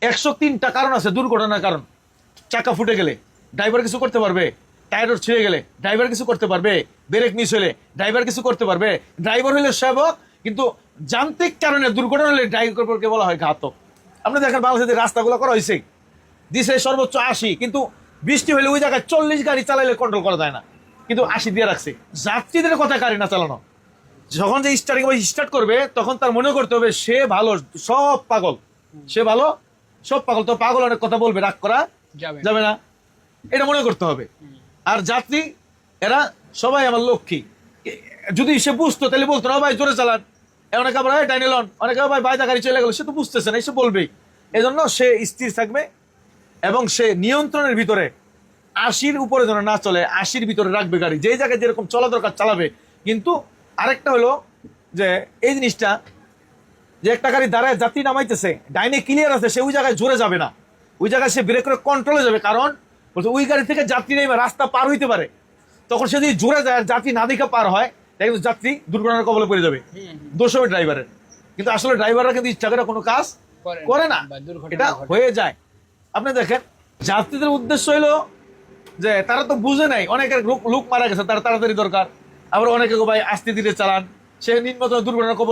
103টা কারণ আছে দুর্ঘটনার কারণ। চাকা ফুটে গেলে ড্রাইভার কিছু করতে পারবে, টায়ার ছিঁড়ে গেলে ড্রাইভার কিছু করতে পারবে, ব্রেক মিস হলে ড্রাইভার কিছু করতে পারবে। ড্রাইভার হলে সেবক, কিন্তু যান্ত্রিক কারণে দুর্ঘটনা হলে ড্রাইভারকে বলা হয় ঘাতক। আপনি দেখেন বাংলাদেশে রাস্তাগুলো করা হয়েছে, দিছে সর্বোচ্চ 80, কিন্তু বৃষ্টি হলে ওই জায়গায় 40 গাড়ি চালাইলে কন্ট্রোল করা যায় না, কিন্তু 80 দিয়ে রাখছে। যাত্রীদের কথা গাড়ি না চালানো, যখন যে স্টার্ট করবে তখন তার মনে করতে হবে সে ভালো, সব পাগল, সে ভালো, সব পাগল। তো পাগল অনেক কথা বলবে, রাগ করা যাবে না, এটা মনে করতে হবে। আর যাত্রী এরা সবাই আমার লক্ষ্মী, যদি সে বুঝতো তাহলে বলতো না ভাই জোরে চালান, অনেকে আবার ডাইনে লন, অনেকে ভাই বাইদা গাড়ি চলে গেল, সে তো বুঝতেছে না, সে বলবেই। এজন্য সে স্থির থাকবে এবং সে নিয়ন্ত্রণের ভিতরে 80-র উপরে যেন না চলে, 80-র ভিতরে রাখবে গাড়ি, যেই জায়গায় যেরকম চলা দরকার চালাবে। কিন্তু আরেকটা হলো যে এই জিনিসটা, যে একটা গাড়ি দাঁড়ায় যাত্রী নামাইতেছে, ডাইনে ক্লিয়ার আছে, সে ওই জায়গায় জোরে যাবে না, ওই জায়গায় সে ব্রেক করে কন্ট্রোলে যাবে। কারণ বলছে ওই গাড়ি থেকে যাত্রী নেই রাস্তা পার হইতে পারে, তখন সে যদি জোরে যায় আর যাত্রী না দেখে পার হয়, তাই কিন্তু যাত্রী দুর্ঘটনার কবলে পড়ে যাবে, দোষ হবে ড্রাইভারের। কিন্তু আসলে ড্রাইভাররা কিন্তু ইচ্ছা করে কোনো কাজ করে না, এটা হয়ে যায়। আপনি দেখেন যাত্রীদের উদ্দেশ্য হলো যে তারা তো বুঝে নাই, অনেকের লোক মারা গেছে, তারা তাড়াতাড়ি দরকার, আবার অনেকে ভাই আস্তে ধীরে চালান, সে নিম্নতম দুর্ঘটনার কবলে